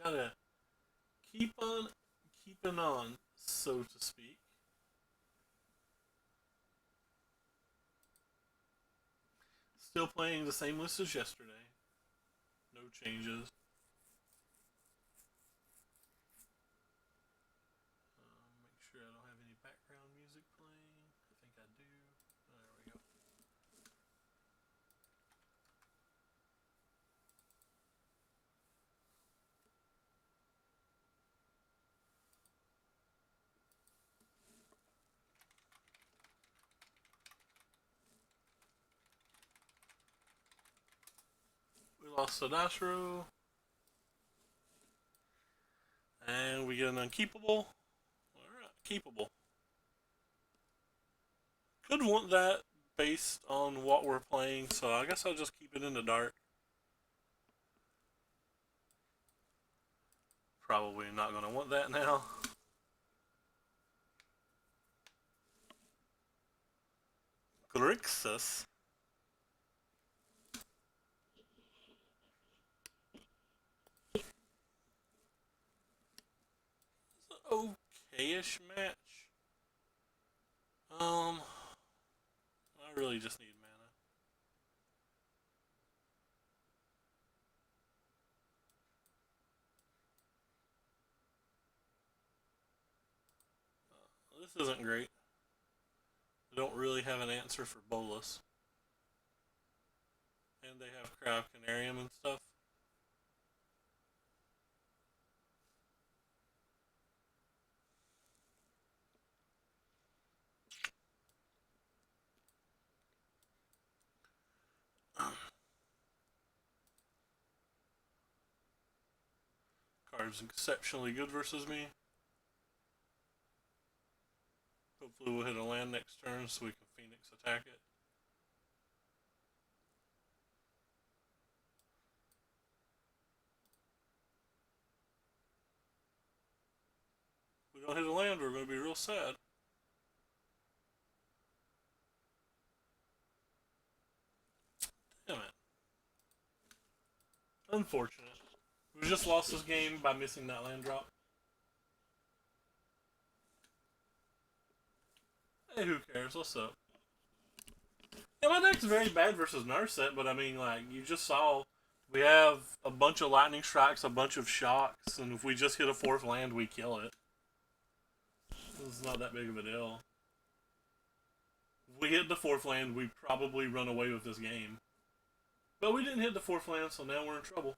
gotta keep on keeping on, so to speak. Still playing the same list as yesterday. No changes. Make sure I don't have any background music playing. I think I do. There we go. We lost Sadashiro. And we get an unkeepable. Alright, keepable. Could want that based on what we're playing, so I guess I'll just keep it in the dark. Probably not going to want that now. Grixis. Okay-ish match. I really just need mana. This isn't great. I don't really have an answer for Bolus. And they have Crab Canarium and stuff. Card's exceptionally good versus me. Hopefully we'll hit a land next turn so we can Pheonix attack it. If we don't hit a land, we're going to be real sad. Damn it. Unfortunate. We just lost this game by missing that land drop. Hey, who cares? What's up? Yeah, my deck's very bad versus Narset, but I mean, like, you just saw we have a bunch of lightning strikes, a bunch of shocks, and if we just hit a fourth land, we kill it. It's not that big of a deal. If we hit the fourth land, we probably run away with this game. But we didn't hit the fourth land, so now we're in trouble.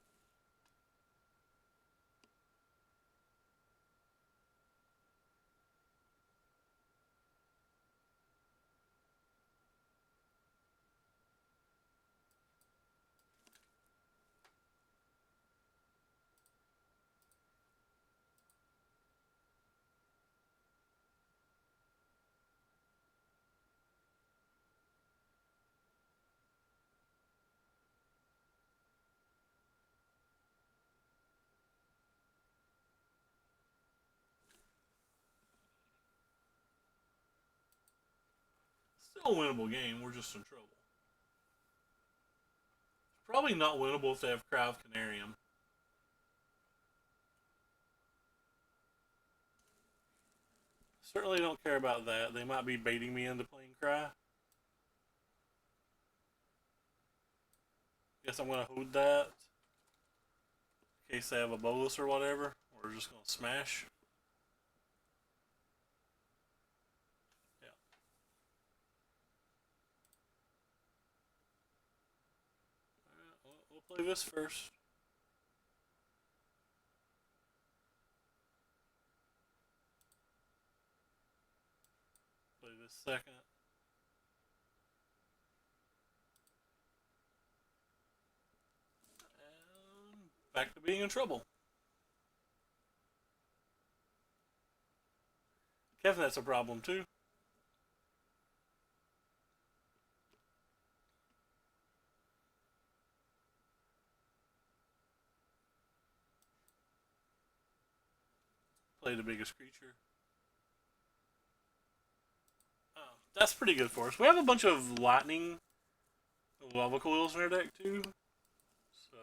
Still a winnable game, we're just in trouble. Probably not winnable if they have Crowd Canarium. Certainly don't care about that. They might be baiting me into playing Cry. Guess I'm going to hold that. In case they have a bolus or whatever. We're just going to smash. Yeah. Alright, we'll play this first. Play this second. And back to being in trouble. Kevin, that's a problem too. Play the biggest creature. Oh, that's pretty good for us. We have a bunch of lightning lava coils in our deck too. So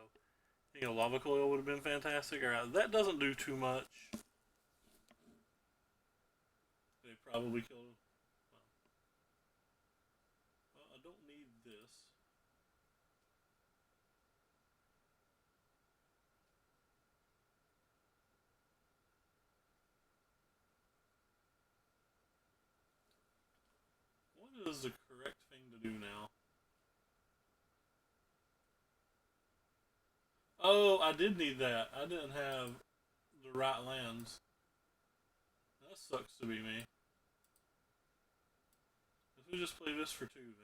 You know, lava coil would have been fantastic. Alright, that doesn't do too much. They probably killed. Well, I don't need this. What is the correct thing to do now? Oh, I did need that. I didn't have the right lands. That sucks to be me. If we just play this for 2 then.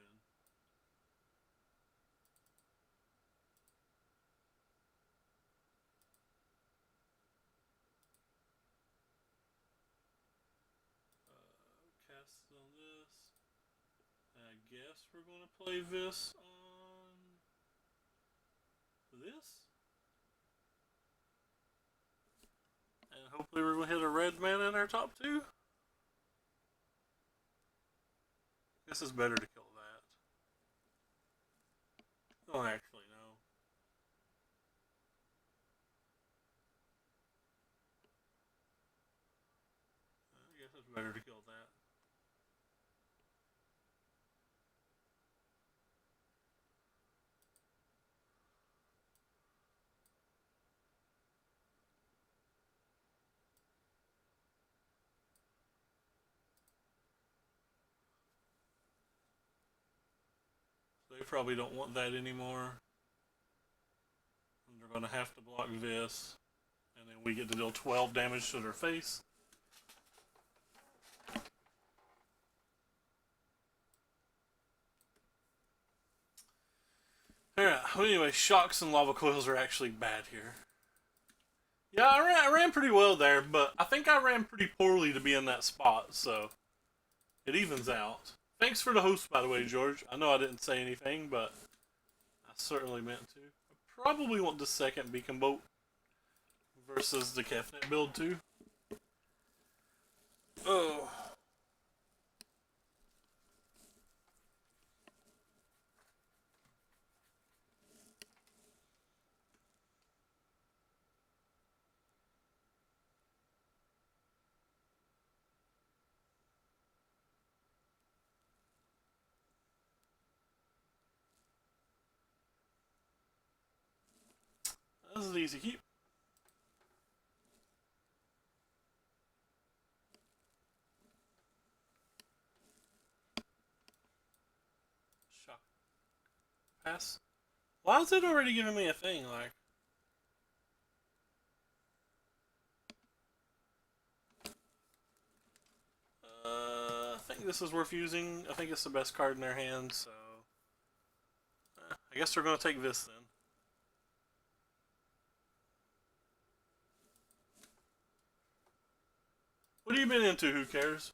Cast on this. I guess we're going to play this on this. And hopefully we're going to hit a red mana in our top 2. Guess it's better to kill that. Oh, actually, no. I guess it's better to kill that. They probably don't want that anymore. And they're going to have to block this. And then we get to deal 12 damage to their face. Alright, well, anyway, shocks and lava coils are actually bad here. Yeah, I ran pretty well there, but I think I ran pretty poorly to be in that spot, so it evens out. Thanks for the host, by the way, George. I know I didn't say anything, but I certainly meant to. I probably want the second Beacon Boat versus the Kefnet build, too. Oh. This is easy keep. Shock. Pass. Why is it already giving me a thing, like? I think this is worth using. I think it's the best card in their hand, so... I guess they're going to take this, then. What have you been into, who cares?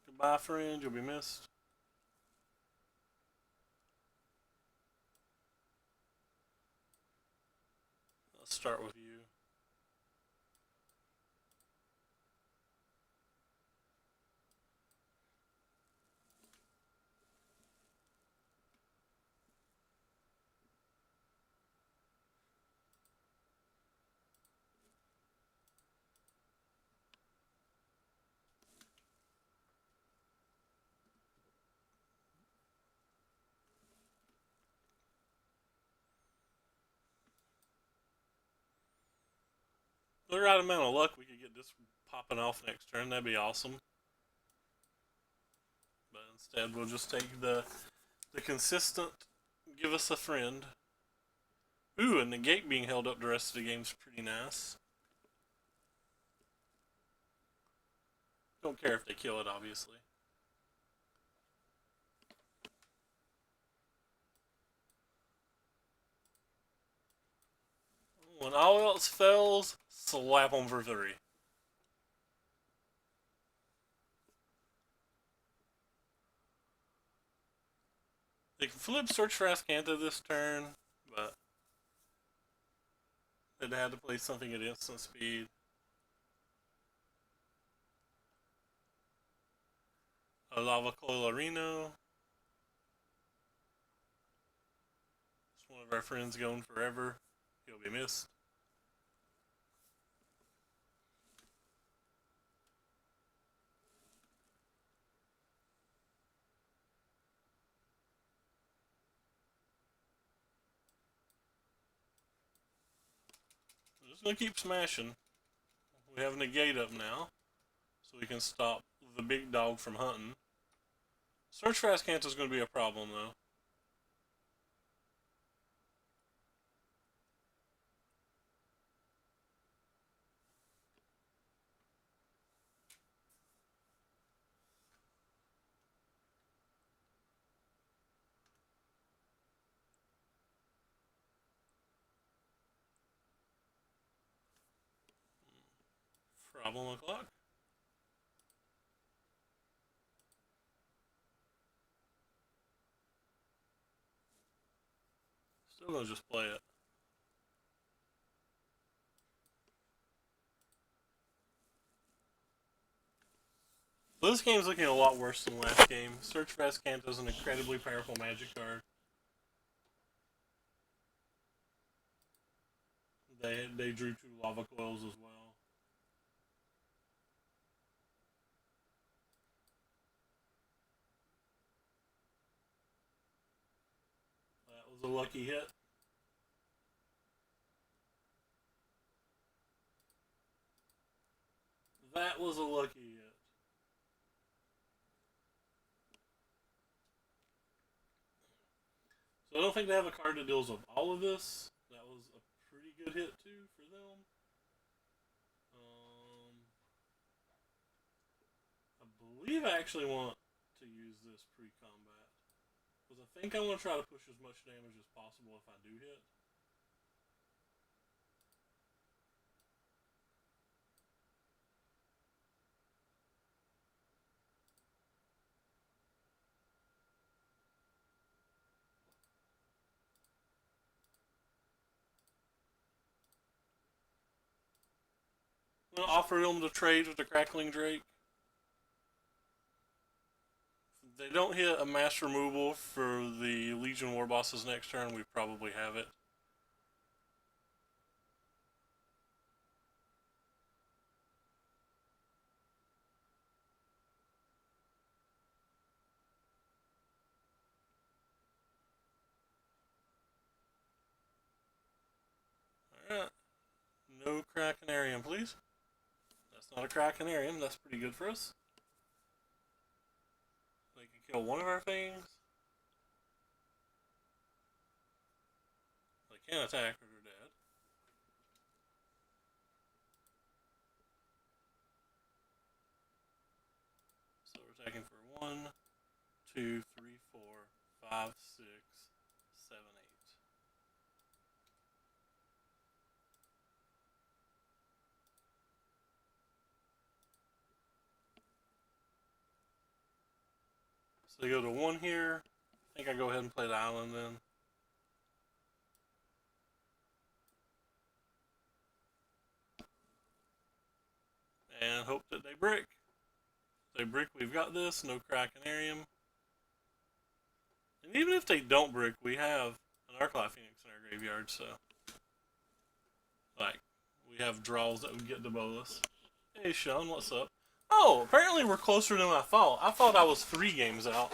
Goodbye, friend. You'll be missed. Let's start with you. With the right amount of luck, we could get this popping off next turn. That'd be awesome. But instead, we'll just take the consistent give us a friend. Ooh, and the gate being held up the rest of the game's pretty nice. Don't care if they kill it, obviously. When all else fails, slap them for 3. They can flip Search for Ascanta this turn, but they'd had to play something at instant speed. A Lava Colorino. It's one of our friends going forever. He'll be missed. I'm just gonna keep smashing. We have negate up now, so we can stop the big dog from hunting. Search for Ascanta is going to be a problem, though. Problem o'clock. Still gonna just play it. So this game's looking a lot worse than last game. Search for Ascanta is an incredibly powerful magic card. They drew 2 lava coils as well. That was a lucky hit. That was a lucky hit. So I don't think they have a card that deals with all of this. That was a pretty good hit too for them. I believe I actually want to use this pre-combat. Because I think I want to try to push as much damage as possible if I do hit. I'm going to offer them to trade with the Crackling Drake. If they don't hit a mass removal for the Legion War bosses next turn, we probably have it. Alright. No Krakenarium, please. That's not a Krakenarium. That's pretty good for us. They can kill one of our things. They can't attack or they're dead. So we're attacking for 1, 2, 3, 4, 5, 6, 7, 8. So they go to 1 here. I think I go ahead and play the island then. And hope that they brick. If they brick, we've got this. No Krakenarium. And even if they don't brick, we have an Arclight Pheonix in our graveyard, so. Like, we have draws that would get the bolus. Hey, Sean, what's up? Oh, apparently we're closer than I thought. I thought I was 3 games out.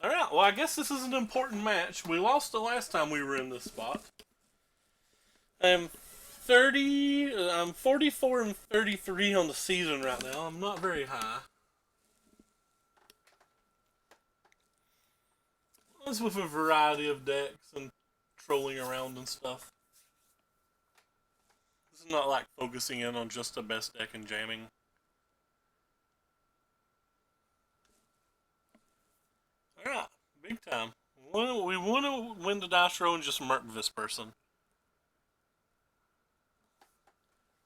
Alright, well, I guess this is an important match. We lost the last time we were in this spot. I'm 44 and 33 on the season right now. I'm not very high. It's with a variety of decks and trolling around and stuff. This is not like focusing in on just the best deck and jamming. Alright, big time. We want to win the dice roll and just murk this person.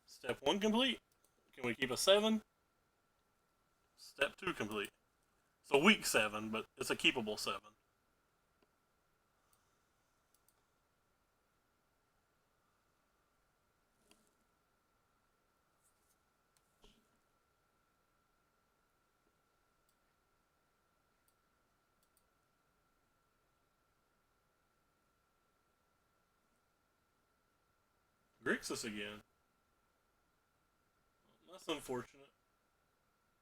Step 1 complete. Can we keep a 7? Step 2 complete. It's a weak 7, but it's a keepable 7. Grixis again. That's unfortunate.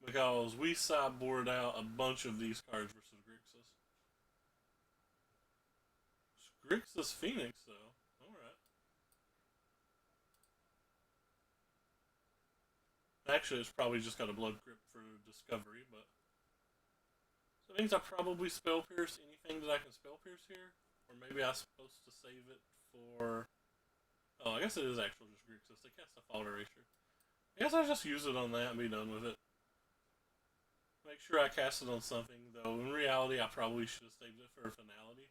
Because we sideboard out a bunch of these cards versus Grixis. Grixis Pheonix, though. Alright. Actually, it's probably just got a blood grip for discovery, but. So that means I probably spell pierce anything that I can spell pierce here. Or maybe I'm supposed to save it for. Oh, I guess it is actually just Grixis. They cast a fault erasure. I guess I'll just use it on that and be done with it. Make sure I cast it on something, though in reality I probably should have saved it for a finality.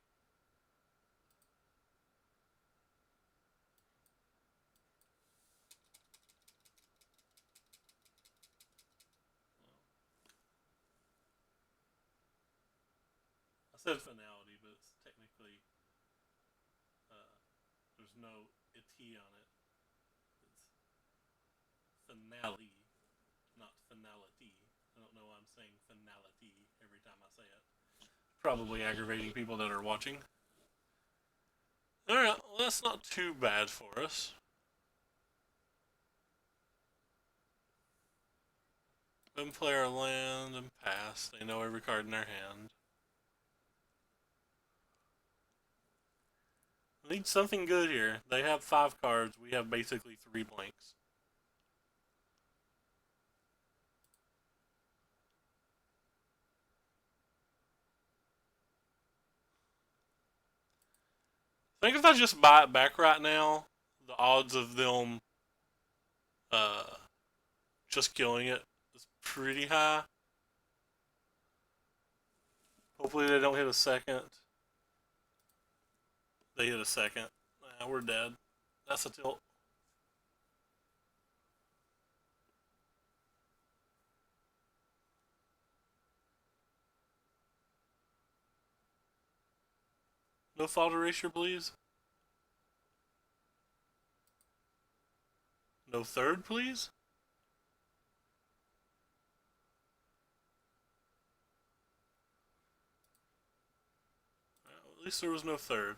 I said finality, but it's technically there's no it on it. It's finale, not finality. I don't know why I'm saying finality every time I say it. Probably aggravating people that are watching. Alright, well, that's not too bad for us. Then play our land and pass. They know every card in their hand. We need something good here. They have 5 cards. We have basically 3 blanks. I think if I just buy it back right now, the odds of them uh, just killing it is pretty high. Hopefully they don't hit a second. They hit a second. Nah, we're dead. That's a tilt. No fault erasure, please. No third, please. Well, at least there was no third.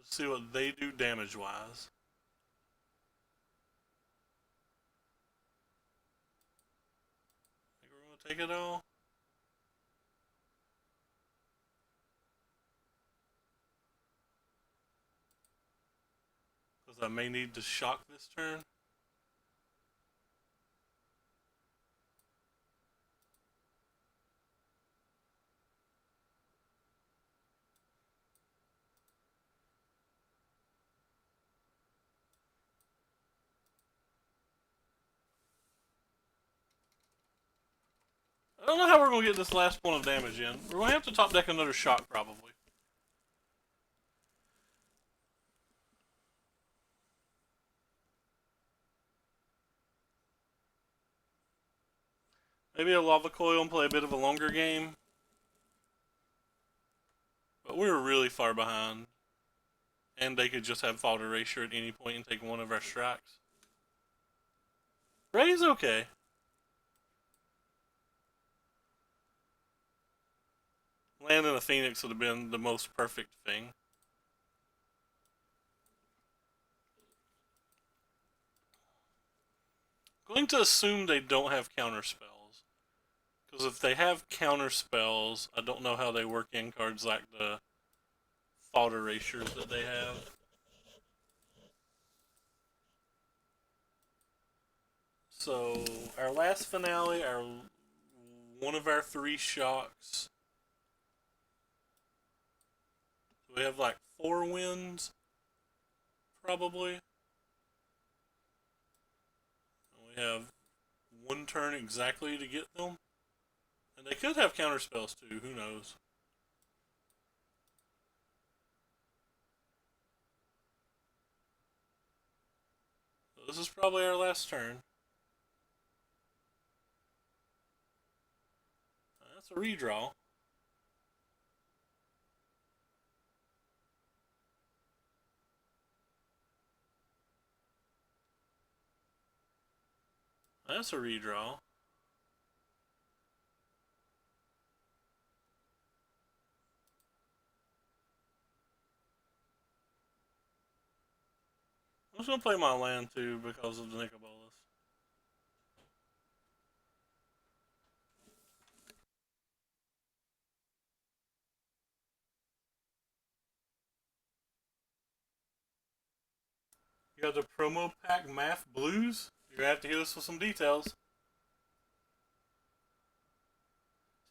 Let's see what they do damage-wise. Think we're gonna take it all? Because I may need to shock this turn. I don't know how we're going to get this last point of damage in. We're going to have to top deck another shock, probably. Maybe a lava coil and play a bit of a longer game. But we're really far behind. And they could just have fault erasure at any point and take one of our strikes. Ray's okay. Landing a Pheonix would have been the most perfect thing. Going to assume they don't have counter spells. Because if they have counter spells, I don't know how they work in cards like the fault erasures that they have. So, our last finale, one of our 3 shocks. So we have like 4 wins, probably. We have 1 turn exactly to get them. And they could have counter spells too, who knows. this is probably our last turn. That's a redraw. That's a redraw. I'm just gonna play my land too because of the Nicobolas. You got the promo pack Math Blues? You're gonna have to hit us with some details.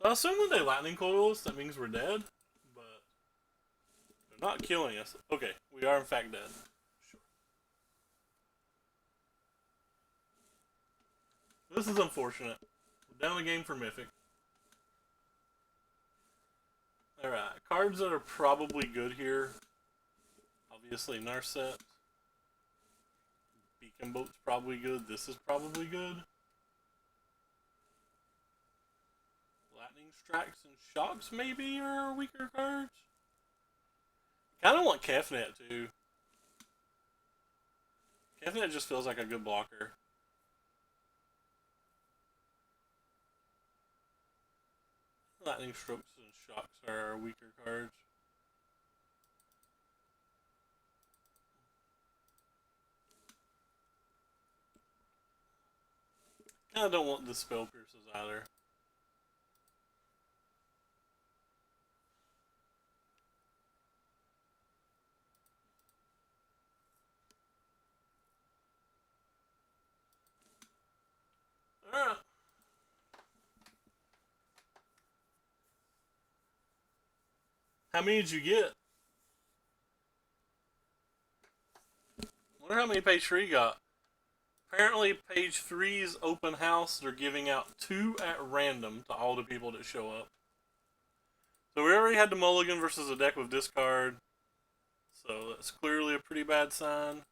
So I assume when they lightning coil us, that means we're dead, but they're not killing us. Okay, we are in fact dead. Sure. This is unfortunate. We're down a game for Mythic. Alright, cards that are probably good here. Obviously, Narset. Beacon Boat's probably good. This is probably good. Lightning Strikes and Shocks maybe are weaker cards. Kind of want Kefnet too. Kefnet just feels like a good blocker. Lightning Strokes and Shocks are weaker cards. I don't want the Spell Pierces either. Alright. How many did you get? Wonder how many page 3 got. Apparently, page 3's open house, they're giving out 2 at random to all the people that show up. So we already had the mulligan versus a deck with discard. So that's clearly a pretty bad sign.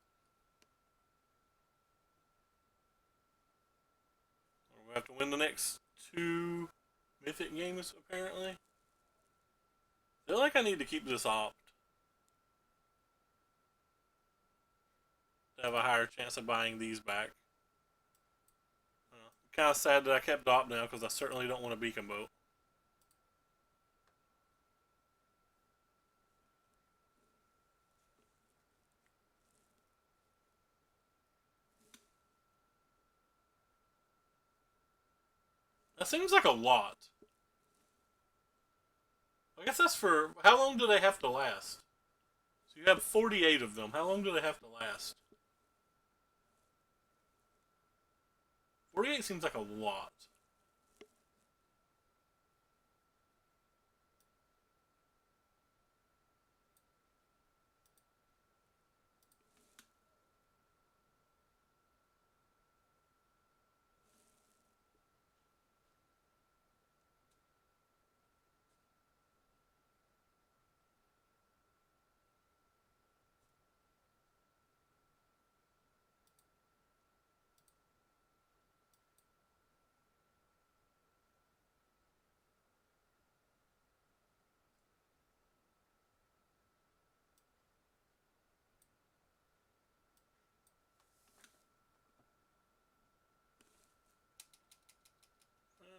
We have to win the next 2 Mythic games, apparently. I feel like I need to keep this opt to have a higher chance of buying these back. Kind of sad that I kept opt now because I certainly don't want a beacon boat. That seems like a lot. I guess that's for... How long do they have to last? So you have 48 of them. How long do they have to last? 48 seems like a lot.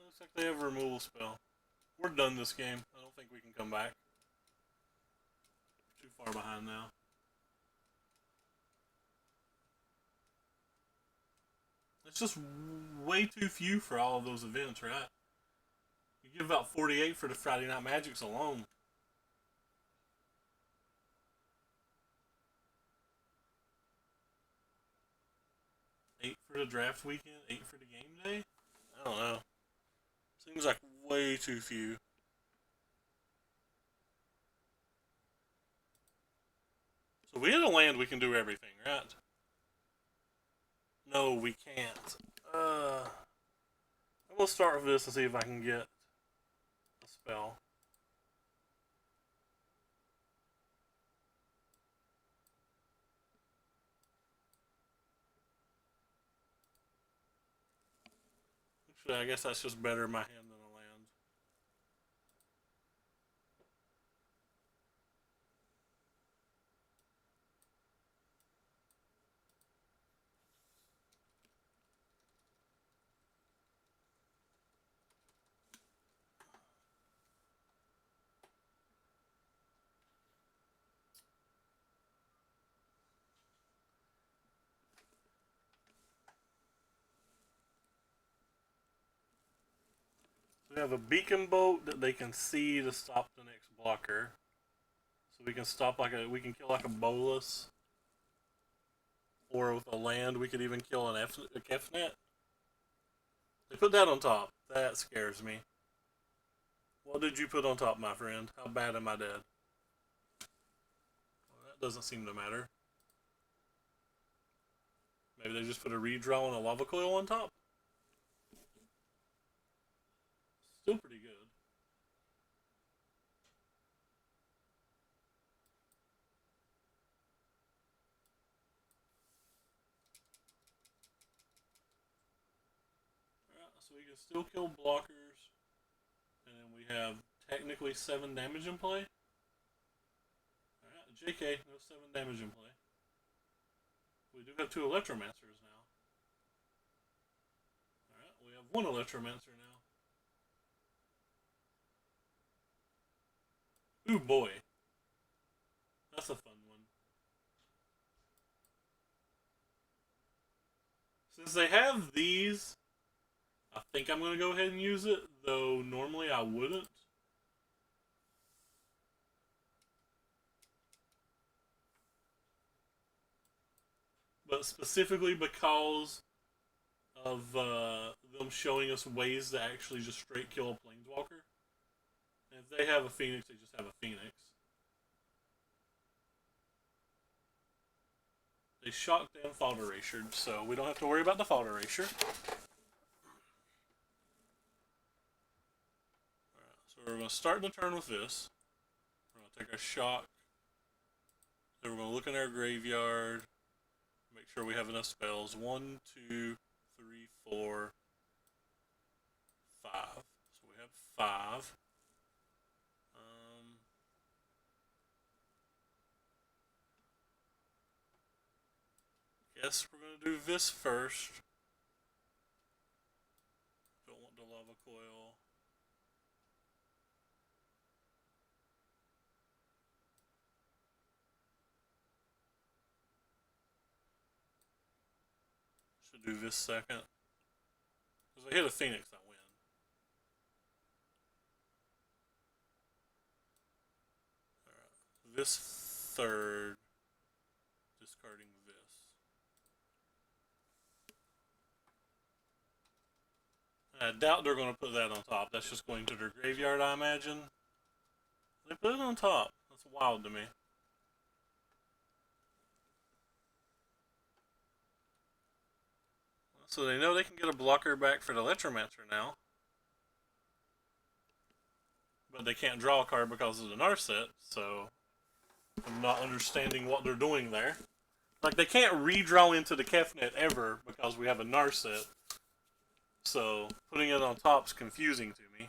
Looks like they have a removal spell. We're done this game. I don't think we can come back. We're too far behind now. It's just way too few for all of those events, right? You give about 48 for the Friday Night Magics alone. 8 for the draft weekend, 8 for the game day? I don't know. Seems like way too few. So we had a land we can do everything, right? No, we can't. I'm gonna start with this and see if I can get a spell. Actually, I guess that's just better in my hand than a land. We have a beacon bolt that they can see to stop the next blocker. So we can stop we can kill like a bolus. Or with a land, we could even kill a Kefnet. They put that on top. That scares me. What did you put on top, my friend? How bad am I dead? Well, that doesn't seem to matter. Maybe they just put a redraw and a lava coil on top? Still pretty good. Alright, so we can still kill blockers. And then we have technically 7 damage in play. Alright, JK, no 7 damage in play. We do have 2 Electromancers now. Alright, we have 1 Electromancer now. Ooh boy. That's a fun one. Since they have these, I think I'm going to go ahead and use it, though normally I wouldn't. But specifically because of them showing us ways to actually just straight kill a Planeswalker. And if they have a Pheonix, they just have a Pheonix. They shocked and fault erasured, so we don't have to worry about the fault erasure. Alright, so we're going to start the turn with this. We're going to take our shock. Then we're going to look in our graveyard. Make sure we have enough spells. 1, 2, 3, 4, 5. So we have 5. Guess we're going to do this first. Don't want the lava coil. Should do this second. Because I hit a Pheonix, I win. Alright. This third. Discarding this. I doubt they're going to put that on top. That's just going to their graveyard, I imagine. They put it on top. That's wild to me. So they know they can get a blocker back for the Electromancer now. But they can't draw a card because of the Narset, so I'm not understanding what they're doing there. Like, they can't redraw into the Kefnet ever because we have a Narset. So, putting it on top is confusing to me.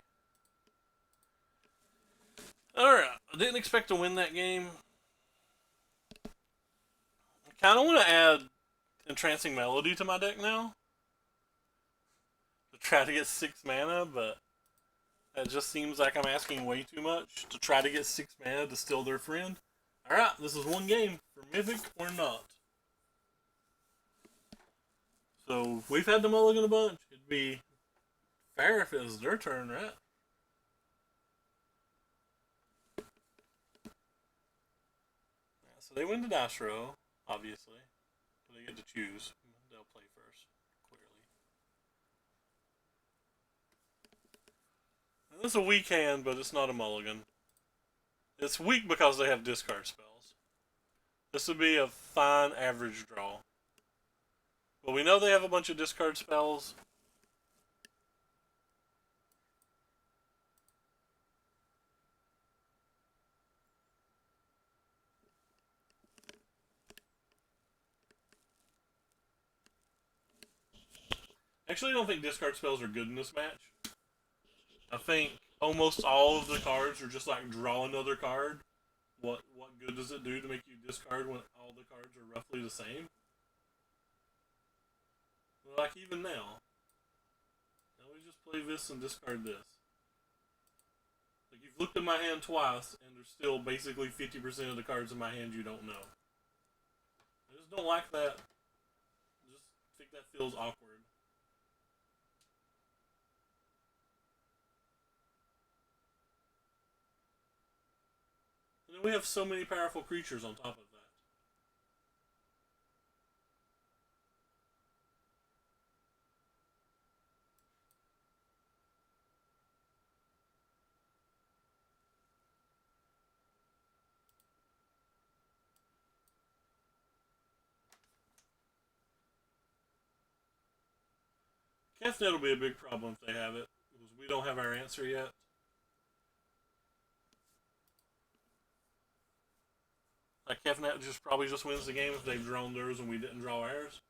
Alright, I didn't expect to win that game. I kind of want to add Entrancing Melody to my deck now. To try to get 6 mana, but it just seems like I'm asking way too much to try to get 6 mana to steal their friend. Alright, this is one game for Mythic or not. So, we've had the mulligan a bunch. It'd be fair if it was their turn, right? So they win the dice roll, obviously. But they get to choose. They'll play first, clearly. And this is a weak hand, but it's not a mulligan. It's weak because they have discard spells. This would be a fine average draw. But we know they have a bunch of discard spells. Actually, I don't think discard spells are good in this match. I think almost all of the cards are just like draw another card. What good does it do to make you discard when all the cards are roughly the same? Like even now. Now we just play this and discard this. Like you've looked at my hand twice and there's still basically 50% of the cards in my hand you don't know. I just don't like that. I just think that feels awkward. And then we have so many powerful creatures on top of that. Kefnet will be a big problem if they have it, because we don't have our answer yet. Like Kefnet just probably just wins the game if they've drawn theirs and we didn't draw ours.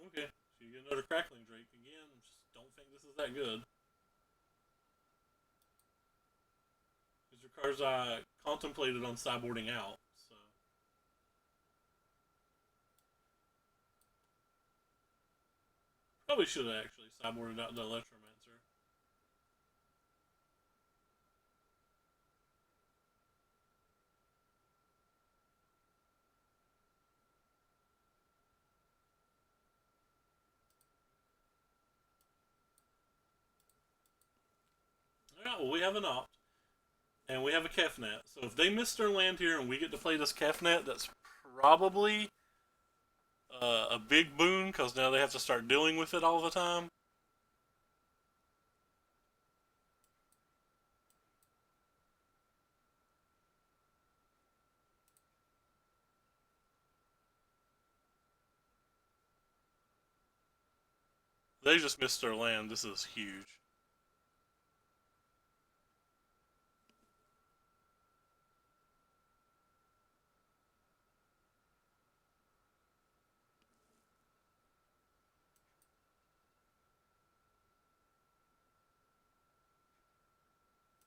Okay, so you get another Crackling Drake again. Just don't think this is that good. These are cards I contemplated on sideboarding out. So probably should have actually sideboarded out the Electromancer. Yeah, well, we have an opt. And we have a Kefnet. So if they miss their land here and we get to play this Kefnet, that's probably a big boon because now they have to start dealing with it all the time. They just missed their land. This is huge.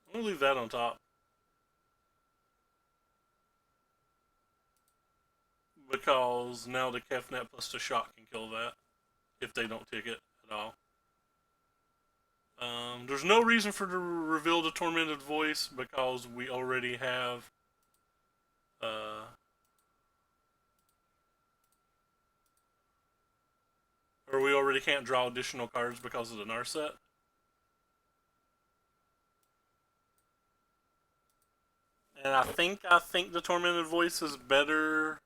I'm going to leave that on top. Because now the Kefnet plus the shot can kill that if they don't take it at all. There's no reason for to reveal the Tormented Voice because we already have or we already can't draw additional cards because of the Narset. And I think the Tormented Voice is better,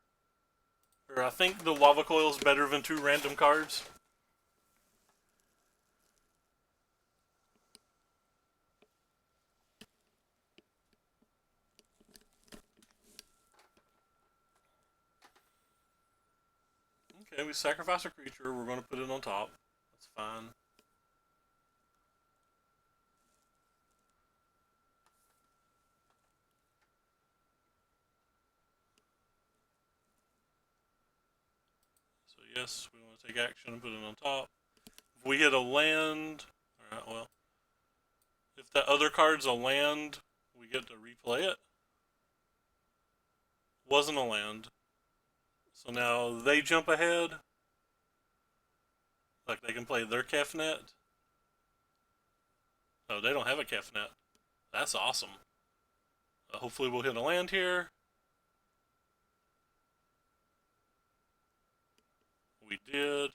or I think the Lava Coil is better than 2 random cards. Okay, we sacrifice a creature. We're going to put it on top. That's fine. So yes, we want to take action and put it on top. If we hit a land, alright, well, if that other card's a land, we get to replay it. Wasn't a land. So now they jump ahead. Like they can play their Kefnet. Oh, they don't have a Kefnet. That's awesome. Hopefully we'll hit a land here. We did.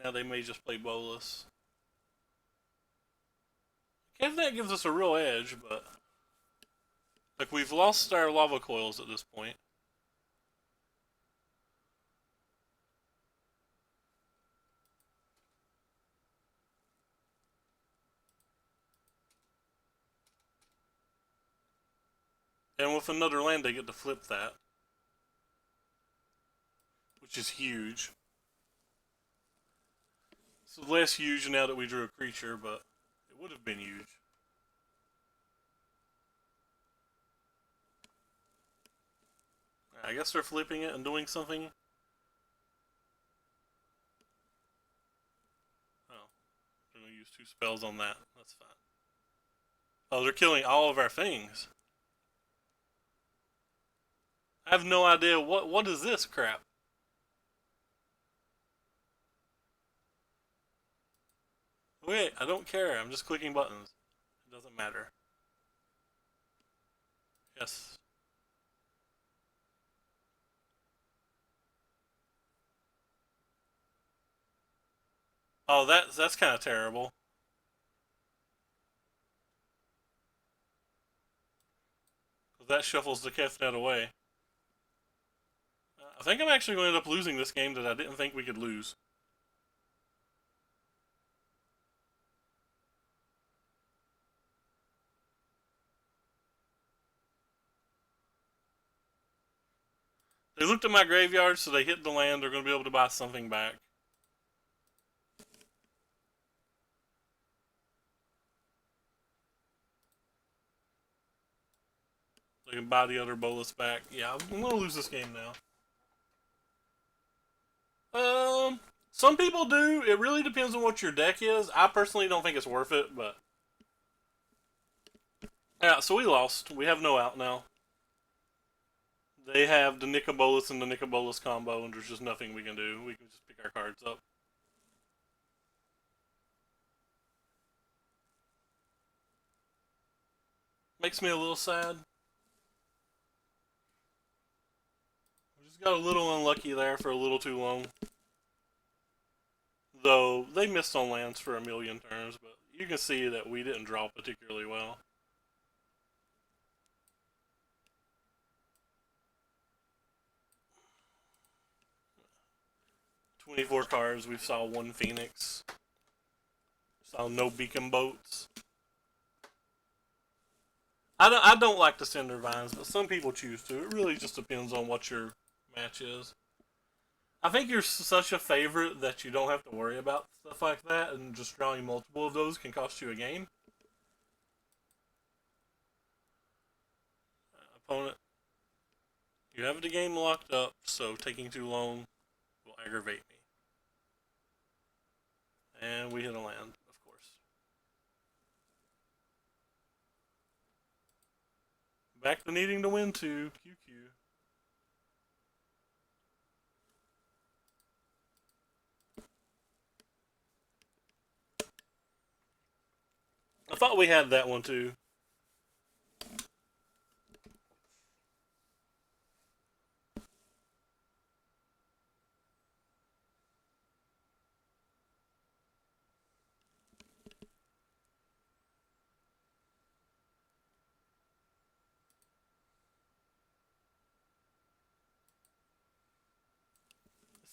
Now they may just play Bolus. Kefnet gives us a real edge, but like we've lost our lava coils at this point. And with another land, they get to flip that, which is huge. It's less huge now that we drew a creature, but it would have been huge. I guess they're flipping it and doing something. Oh, they're gonna use 2 spells on that. That's fine. Oh, they're killing all of our things. I have no idea what is this crap. Wait, I don't care. I'm just clicking buttons. It doesn't matter. Yes. Oh, that's kind of terrible. Because that shuffles the Kefnet away. I think I'm actually going to end up losing this game that I didn't think we could lose. They looked at my graveyard, so they hit the land. They're going to be able to buy something back. They can buy the other Bolas back. Yeah, I'm going to lose this game now. Some people do. It really depends on what your deck is. I personally don't think it's worth it, but yeah. So we lost. We have no out now. They have the Nicobolus and the Nicobolus combo, and there's just nothing we can do. We can just pick our cards up. Makes me a little sad. We just got a little unlucky there for a little too long. Though they missed on lands for a million turns, but you can see that we didn't draw particularly well. "24 cards, we saw 1 Pheonix. Saw no beacon boats. I don't like the Cinder Vines, but some people choose to. It really just depends on what your match is. I think you're such a favorite that you don't have to worry about stuff like that, and just drawing multiple of those can cost you a game. Opponent, you have the game locked up, so taking too long will aggravate me. And we hit a land, of course. Back to needing to win too. QQ. I thought we had that one too.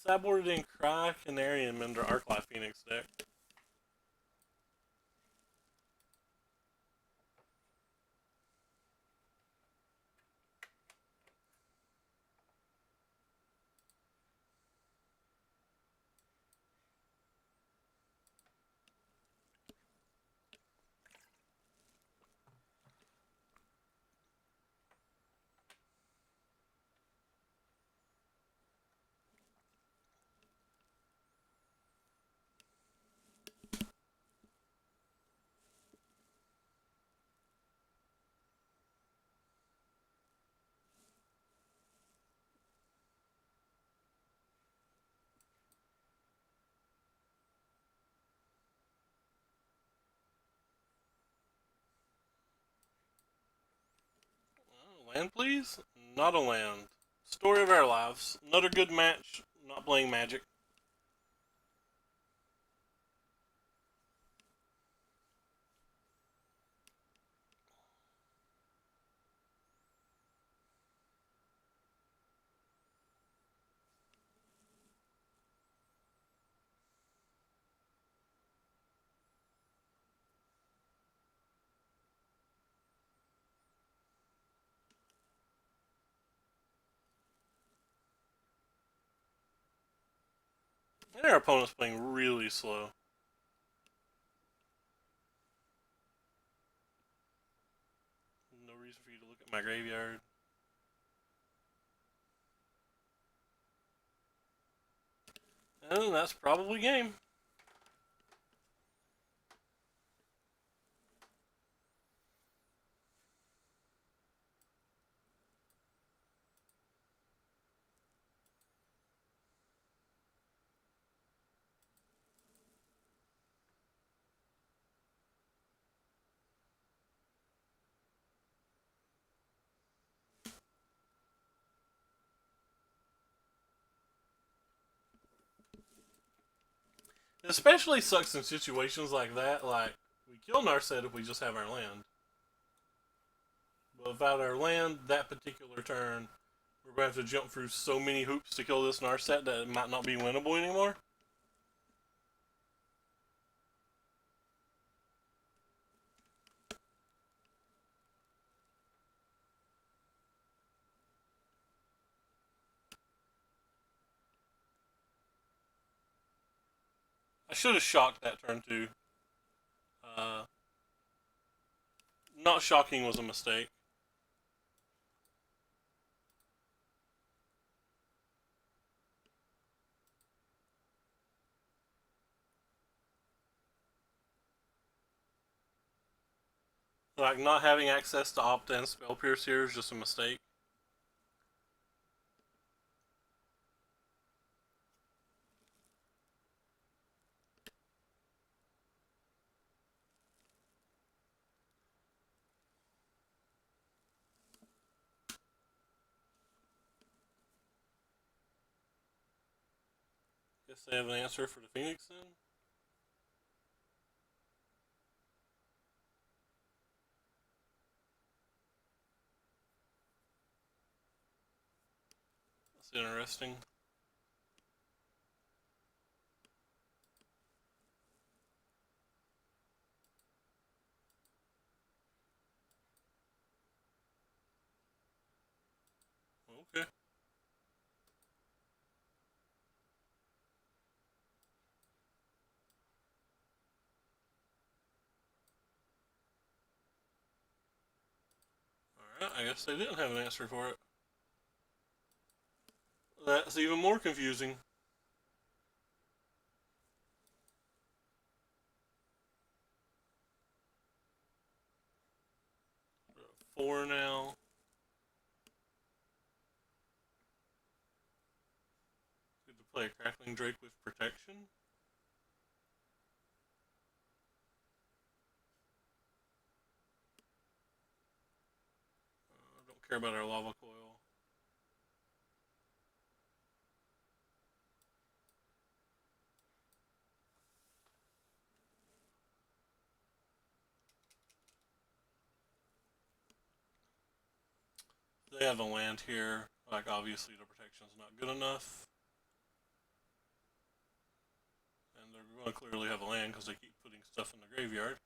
Sideboarded in Cry Canarium under Arclight Pheonix deck. Land, please? Not a land. Story of our lives. Another good match. Not playing Magic. And our opponent's playing really slow. my graveyard. And that's probably game. It especially sucks in situations like that. Like, we kill Narset if we just have our land. But without our land, that particular turn, we're going to have to jump through so many hoops to kill this Narset that it might not be winnable anymore. I should have shocked that turn too. Uh, Not shocking was a mistake. Like, not having access to Opt and Spell Pierce here is just a mistake. Guess they have an answer for the Pheonix then. That's interesting. Okay. Alright, I guess they didn't have an answer for it. That's even more confusing. We're at 4 now. Good to play a Crackling Drake with protection. Don't care about our Lava Coil. They have a land here. Like, obviously the protection's not good enough. And they're going to clearly have a land because they keep putting stuff in the graveyard.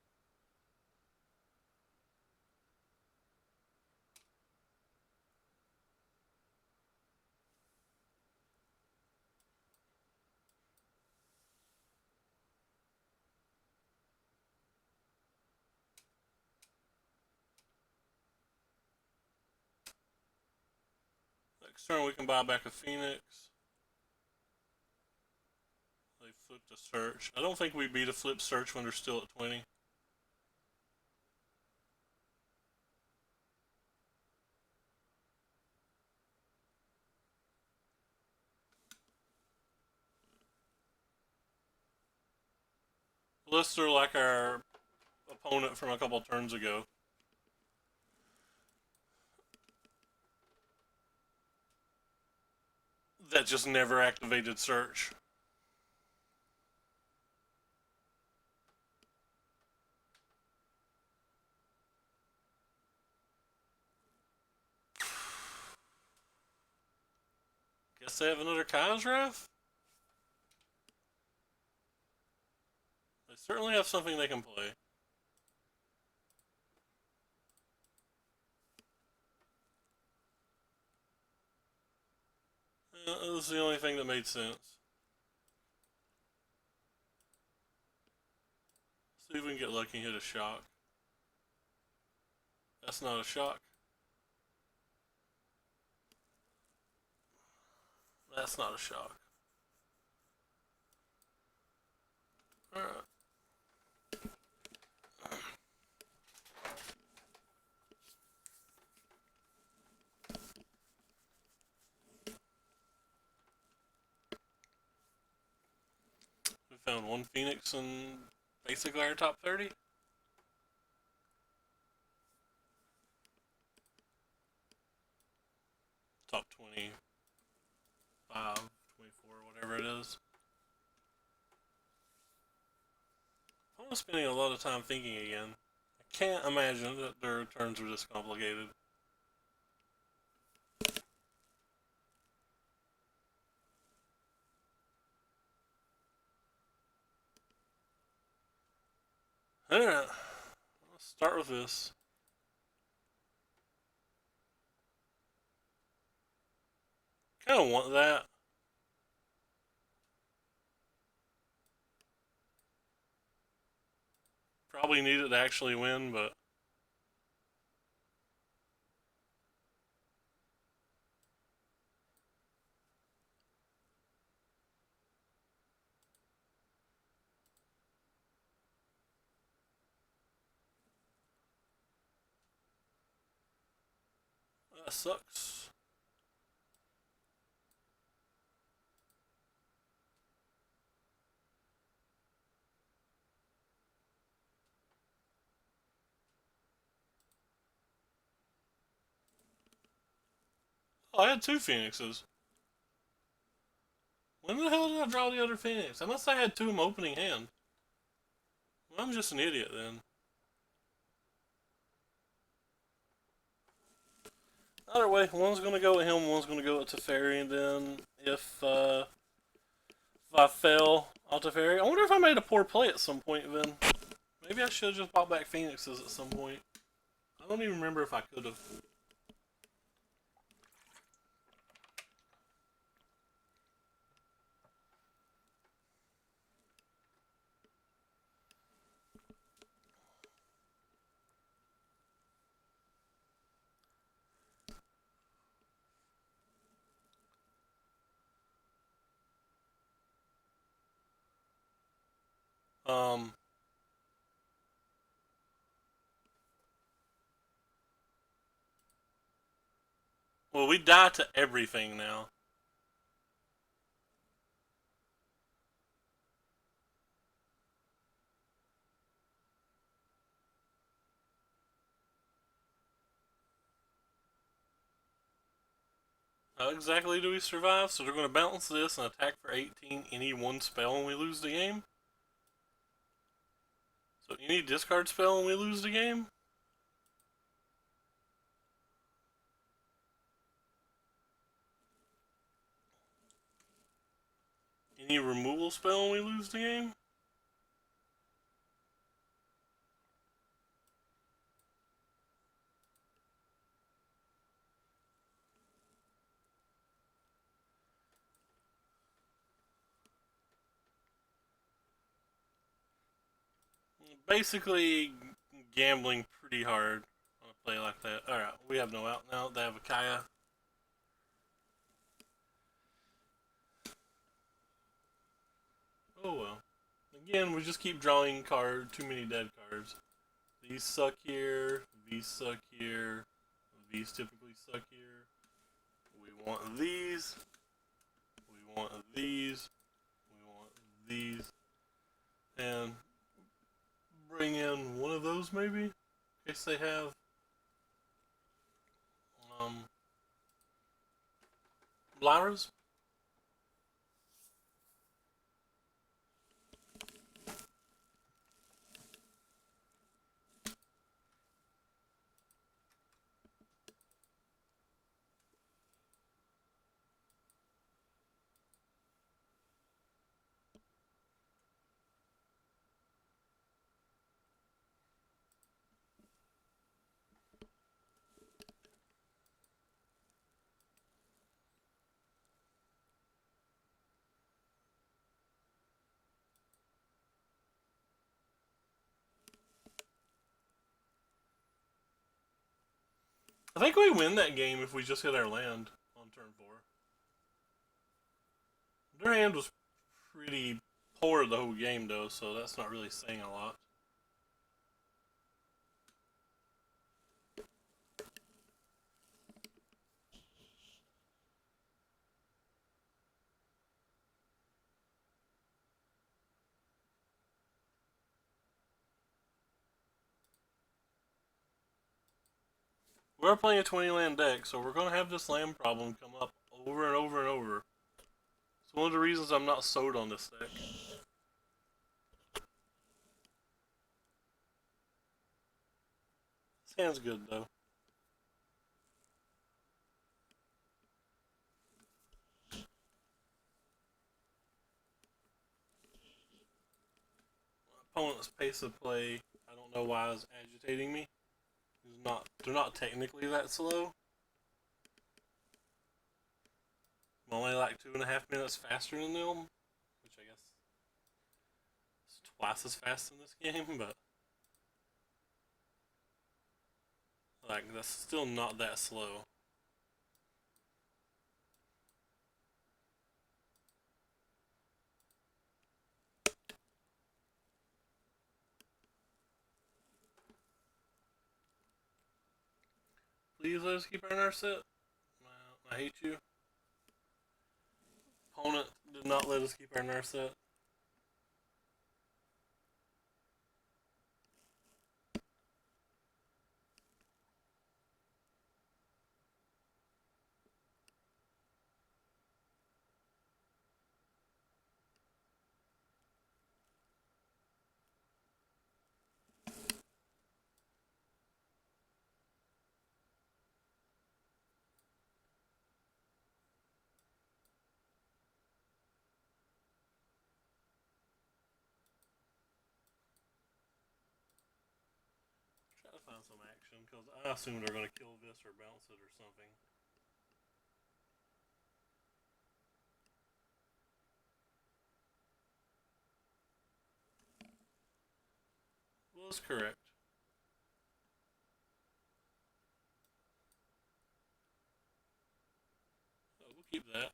Next turn we can buy back a Pheonix. They flipped a search. I don't think we beat a flip search when they're still at 20. Unless they're like our opponent from a couple turns ago. That just never activated search. Guess they have another Kai'Srath? They certainly have something they can play. That was the only thing that made sense. See if we can get lucky and hit a shock. That's not a shock. That's not a shock. Alright. We found one Pheonix in basically our top 30. Top 25, 24, whatever it is. I'm spending a lot of time thinking again. I can't imagine that their returns are this complicated. Alright, let's start with this. Kinda want that. Probably need it to actually win, but that sucks. Oh, I had two Phoenixes. When the hell did I draw the other Phoenix? Unless I had two in my opening hand. Well, I'm just an idiot then. Either way, one's gonna go at him, one's gonna go at Teferi, and then if I fail on Teferi, I wonder if I made a poor play at some point then. Maybe I should have just bought back Phoenixes at some point. I don't even remember if I could have. Um, well, we die to everything now. How exactly do we survive? So they're going to balance this and attack for 18 any one spell when we lose the game? So any discard spell when we lose the game? Any removal spell when we lose the game? Basically, gambling pretty hard on a play like that. Alright, we have no out now. They have a Kaya. Oh well. Again, we just keep drawing too many dead cards. These suck here, these suck here, these typically suck here. We want these, we want these, we want these, and bring in one of those maybe, in case they have um, Lyras. I think we win that game if we just hit our land on turn 4. Their hand was pretty poor the whole game, though, so that's not really saying a lot. We're playing a 20 land deck, so we're going to have this land problem come up over and over and over. It's one of the reasons I'm not sold on this deck. This hand's good, though. My opponent's pace of play, I don't know why, is agitating me. They're not technically that slow. I'm only like 2.5 minutes faster than them, which I guess is twice as fast in this game, but like that's still not that slow. Please let us keep our nurse set. I hate you. Opponent did not let us keep our nurse set. Try to find some action because I assume they're going to kill this or bounce it or something. Was correct. Oh, we'll keep that.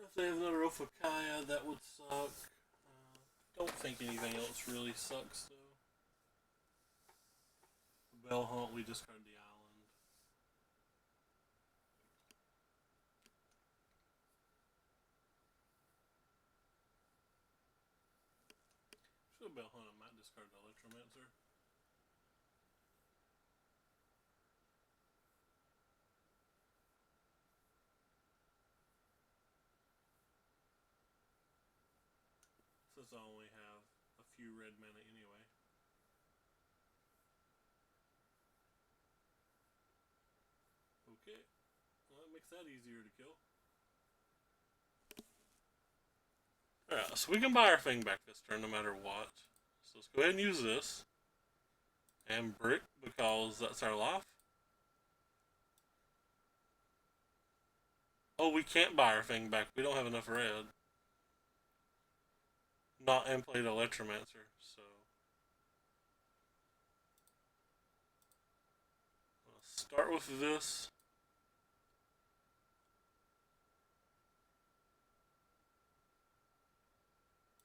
If they have another Ophiuchia, that would suck. Don't think anything else really sucks though. Bell Hunt, we discard the island. Should Bell Hunt, I might discard the Electromancer. Since I only have a few red mana anyway. Okay. Well, that makes that easier to kill. Alright, so we can buy our thing back this turn no matter what. So let's go ahead and use this. And brick, because that's our life. Oh, we can't buy our thing back. We don't have enough red. Not and played Electromancer, so. I'll start with this.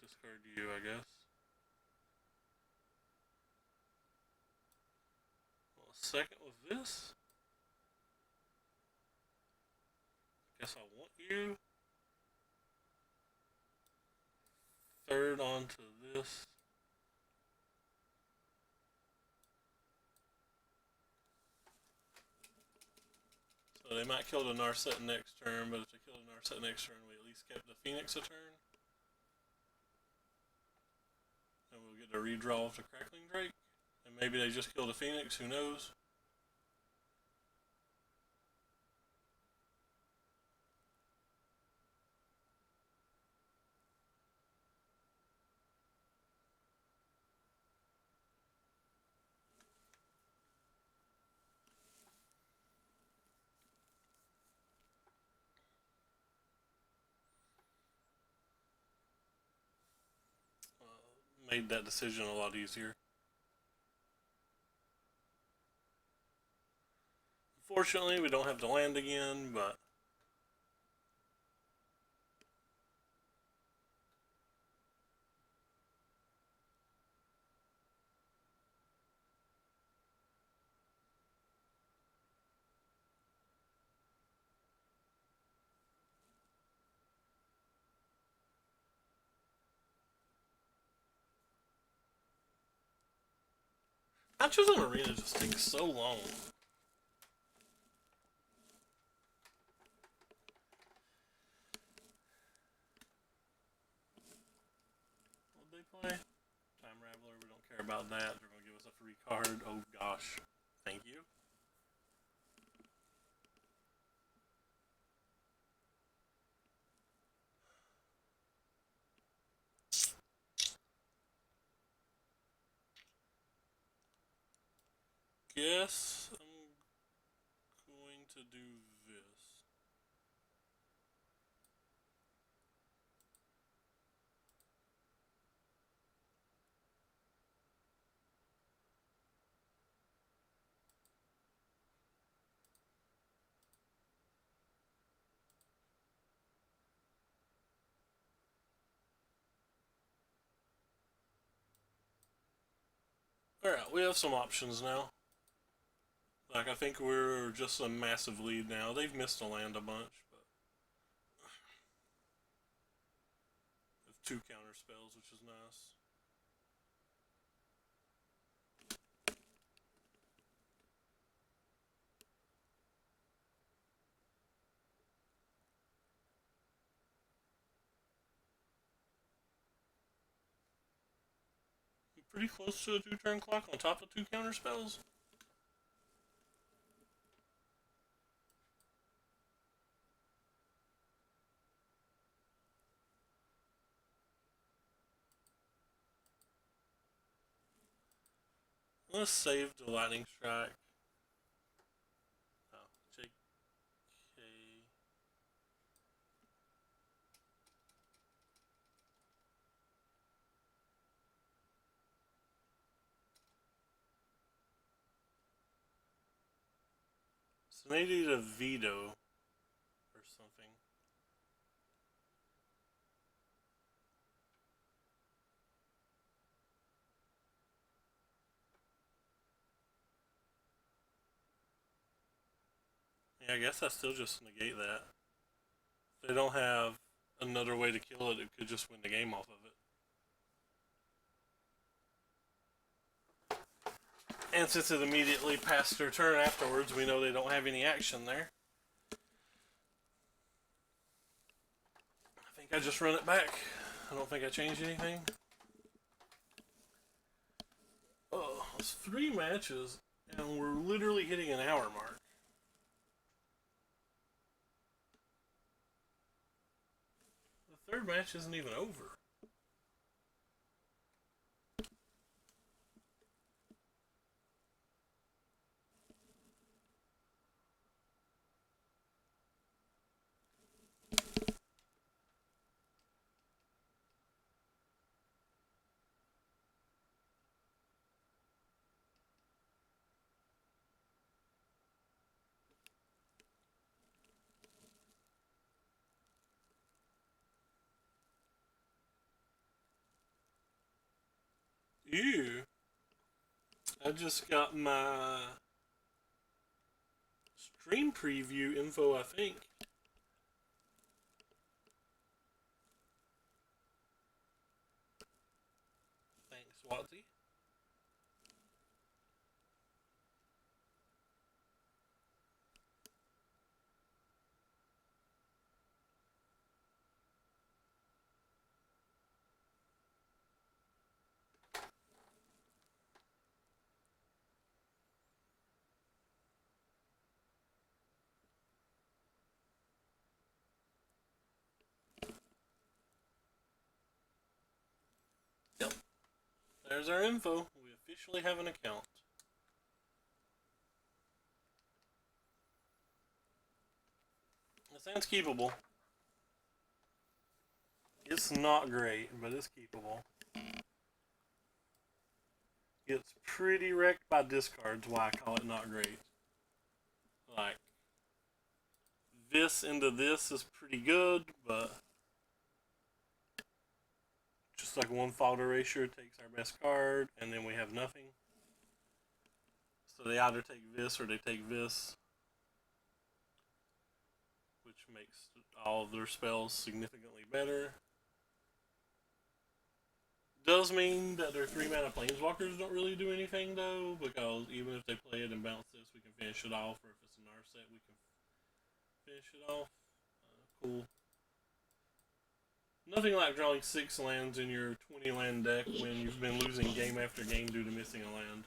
Discard you, I guess. Second with this. Guess I want you. Third onto this. So they might kill the Narset next turn, but if they kill the Narset next turn, we at least kept the Pheonix a turn. And we'll get a redraw of the Crackling Drake. And maybe they just kill the Pheonix, who knows? made that decision a lot easier. Fortunately, we don't have to land again, but matches on arena just take so long. What'd they play? Time Raveler. We don't care about that. They're gonna give us a free card. Oh gosh. Thank you. Guess I'm going to do this. Alright, we have some options now. Like, I think we're just a massive lead now. They've missed a land a bunch, but have 2 counter spells, which is nice. Pretty close to a 2-turn clock on top of 2 counter spells. Let's save the lightning strike. Oh, JK. So they need a veto or something. Yeah, I guess I still just negate that. If they don't have another way to kill it, it could just win the game off of it. And since it immediately passed their turn afterwards, we know they don't have any action there. I think I just run it back. I don't think I changed anything. Oh, it's 3 matches, and we're literally hitting an hour mark. The 3rd match isn't even over. Ew. I just got my stream preview info, I think. Thanks, Watsy. Yep. There's our info. We officially have an account. It sounds keepable. It's not great, but it's keepable. gets pretty wrecked by discards, why I call it not great. Like, this into this is pretty good, but just like one fault erasure takes our best card, and then we have nothing. So they either take this or they take this, which makes all of their spells significantly better. Does mean that their 3-mana planeswalkers don't really do anything though, because even if they play it and bounce this, we can finish it off, or if it's an R set, we can finish it off. Cool. Nothing like drawing 6 lands in your 20 land deck when you've been losing game after game due to missing a land.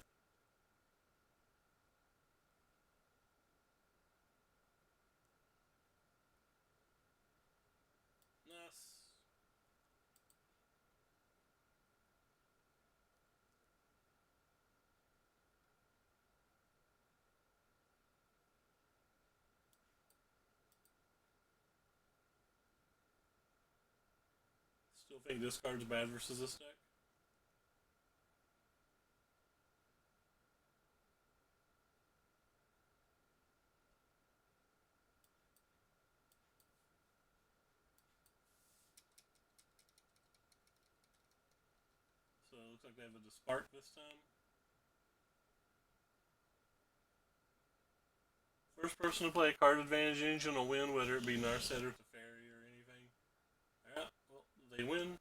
Nice. Still think this card's bad versus this deck. So it looks like they have a Dispark this time. First person to play a card advantage engine will win, whether it be Narset or Teferi or anything. Alright, well, they win.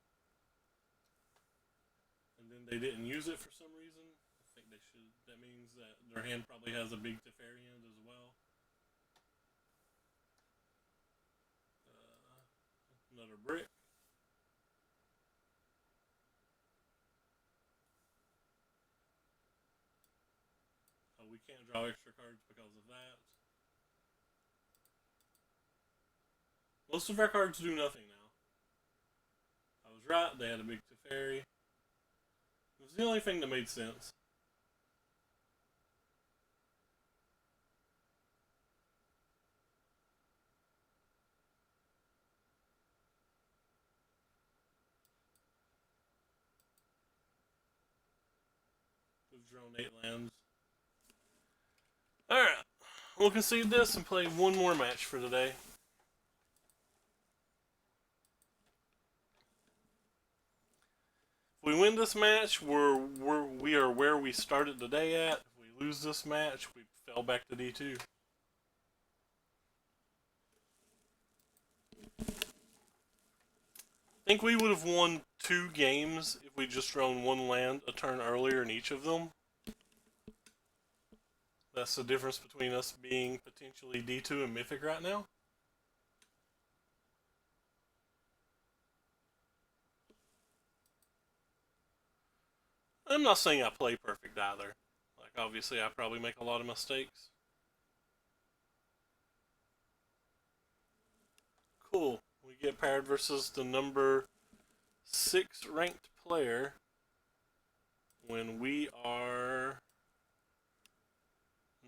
And then they didn't use it for some reason. I think they should. That means that their hand probably has a big Teferi hand as well. Another brick. We can't draw extra cards because of that. Most of our cards do nothing now. I was right, they had a big Teferi. It was the only thing that made sense. We've drawn 8 lands. Alright, we'll concede this and play one more match for today. If we win this match, we are where we started the day at. If we lose this match, we fell back to D2. I think we would have won 2 games if we just drawn 1 land a turn earlier in each of them. That's the difference between us being potentially D2 and Mythic right now. I'm not saying I play perfect either. Like, obviously, I probably make a lot of mistakes. Cool. We get paired versus the number 6 ranked player when we are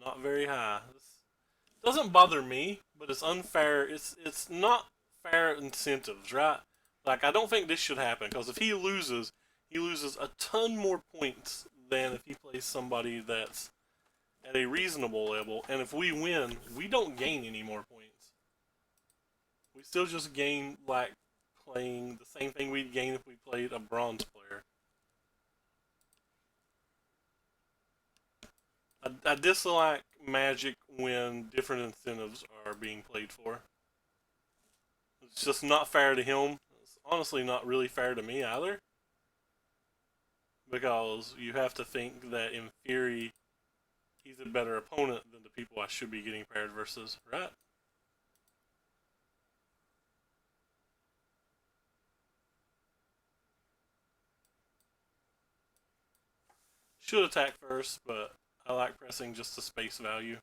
not very high. This doesn't bother me, but it's unfair. It's not fair incentives, right? Like, I don't think this should happen, because if he loses a ton more points than if he plays somebody that's at a reasonable level, and if we win, we don't gain any more points. We still just gain, like, playing the same thing we'd gain if we played a bronze player. I dislike Magic when different incentives are being played for. It's just not fair to him. It's honestly not really fair to me either. Because you have to think that in theory, he's a better opponent than the people I should be getting paired versus, right? Should attack first, but I like pressing just the space value.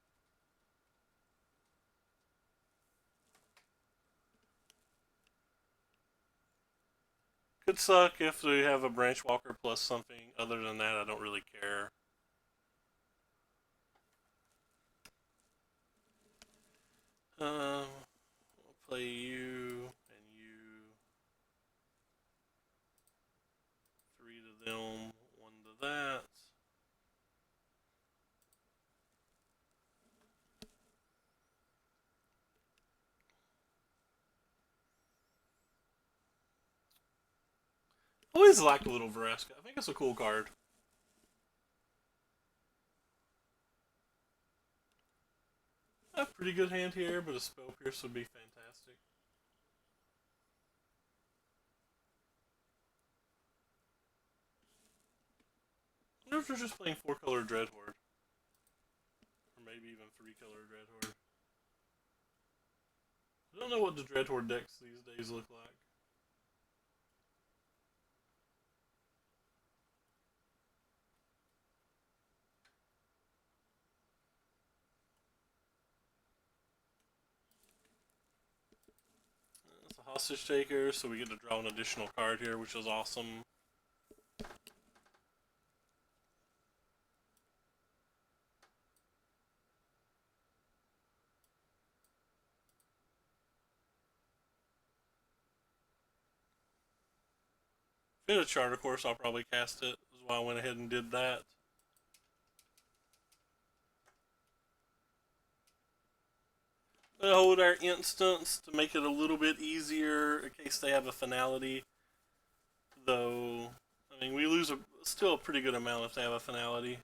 Could suck if we have a branch walker plus something. Other than that, I don't really care. We'll play you and you. 3 to them, 1 to that. Always like a little Vraska. I think it's a cool card. A pretty good hand here, but a Spell Pierce would be fantastic. I wonder if they're just playing 4-color Dreadhorde. Or maybe even 3-color Dreadhorde. I don't know what the Dreadhorde decks these days look like. It's a Hostage Taker, so we get to draw an additional card here, which is awesome. If we had a Charter Course, I'll probably cast it. That's why I went ahead and did that. We hold our instants to make it a little bit easier in case they have a finality. Though, I mean, we lose still a pretty good amount if they have a finality.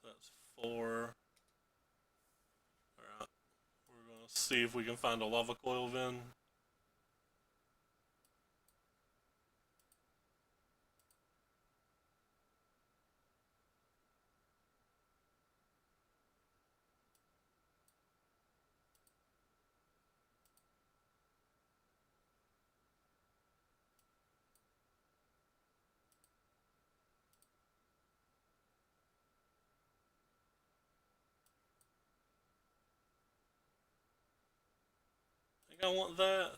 So that's 4. Alright. We're going to see if we can find a Lava Coil Ven. I think I want that.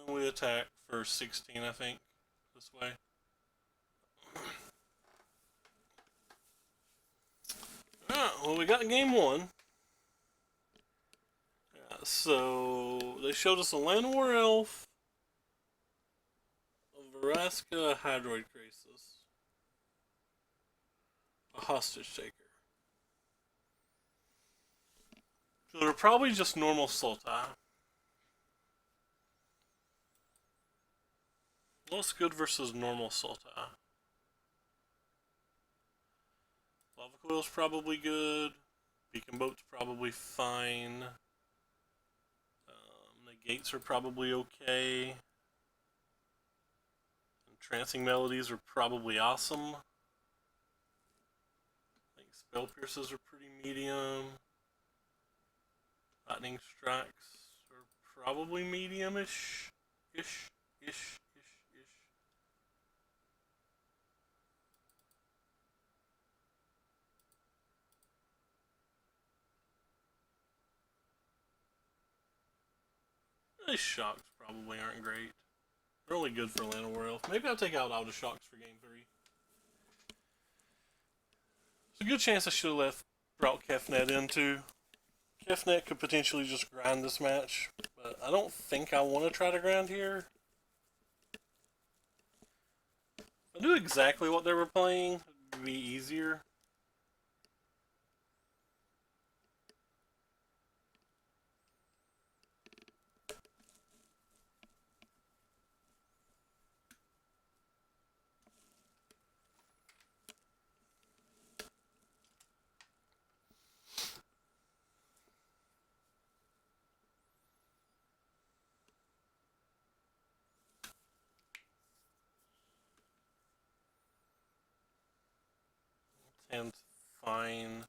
We attack for 16, I think, this way. Alright, well, we got game 1. So, they showed us a Llanowar Elf, a Vraska Hydroid Krasis, a Hostage Taker. So they're probably just normal Sultai. What's good versus normal Sultai? Lava Coil's probably good. Beacon Boat's probably fine. Negates are probably okay. Entrancing Melodies are probably awesome. I think Spell Pierces are pretty medium. Lightning Strikes are probably medium-ish. Ish. These Shocks probably aren't great. They're only good for Llanowar Elf. Maybe I'll take out all the Shocks for game 3. There's a good chance I should have brought Kefnet in too. Kefnet could potentially just grind this match, but I don't think I want to try to grind here. If I knew exactly what they were playing, it would be easier. And fine.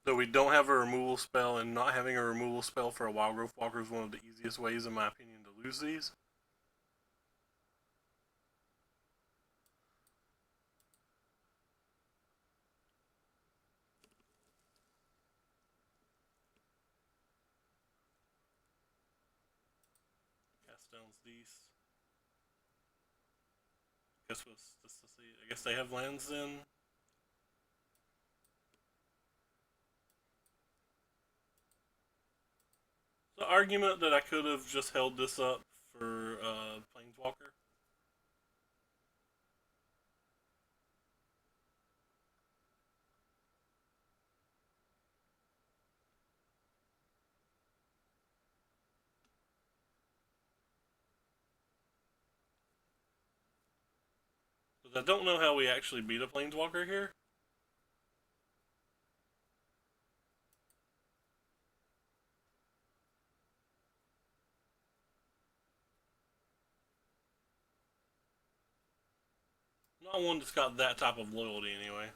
Though we don't have a removal spell, and not having a removal spell for a Wild Growth Walker is one of the easiest ways, in my opinion, to lose these. Cast downs these. I guess they have lands then. So the argument that I could have just held this up for Planeswalker. Because I don't know how we actually beat a Planeswalker here. Not one that's got that type of loyalty, anyway.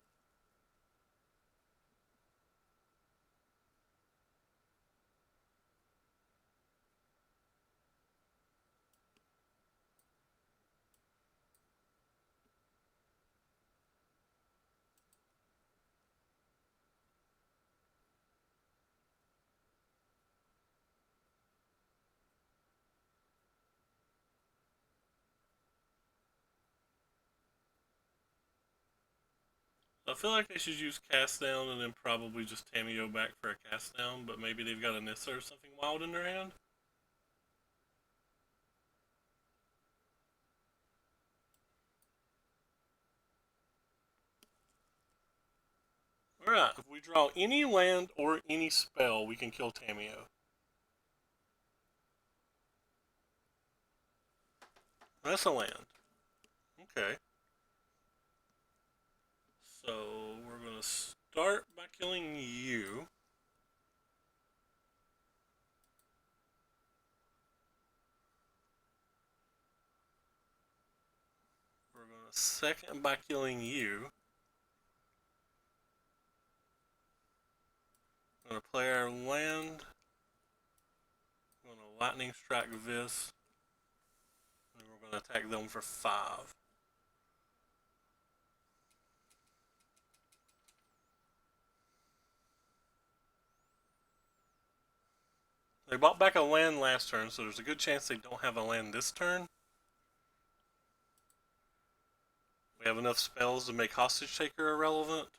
I feel like they should use Cast Down and then probably just Tameo back for a Cast Down, but maybe they've got a Nissa or something wild in their hand. Alright, if we draw any land or any spell, we can kill Tameo. That's a land. Okay. So we're going to start by killing you. We're going to second by killing you. We're going to play our land. We're going to lightning strike this. And we're going to attack them for 5. They bought back a land last turn, so there's a good chance they don't have a land this turn. We have enough spells to make Hostage Taker irrelevant.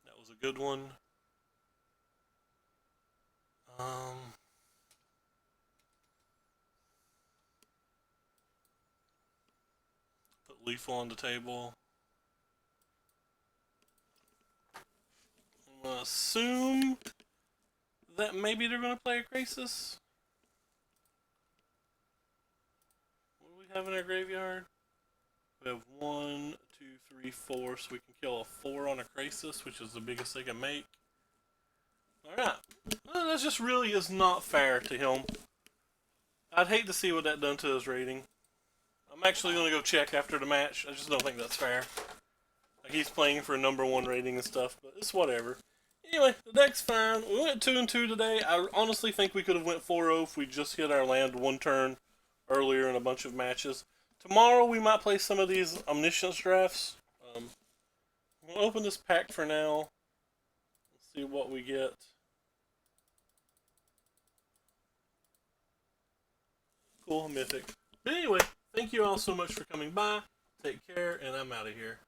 That was a good one. Put Lethal on the table. I'm gonna assume that maybe they're gonna play a Krasis. What do we have in our graveyard? We have 1, 2, 3, 4, so we can kill a 4 on a Krasis, which is the biggest they can make. Alright. Well, that just really is not fair to him. I'd hate to see what that done to his rating. I'm actually going to go check after the match. I just don't think that's fair. Like, he's playing for a #1 rating and stuff, but it's whatever. Anyway, the deck's fine. We went 2-2 today. I honestly think we could have went 4-0 if we just hit our land one turn earlier in a bunch of matches. Tomorrow we might play some of these Omniscience drafts. I'm going to open this pack for now. Let's see what we get. Cool, mythic. But anyway, thank you all so much for coming by. Take care, and I'm out of here.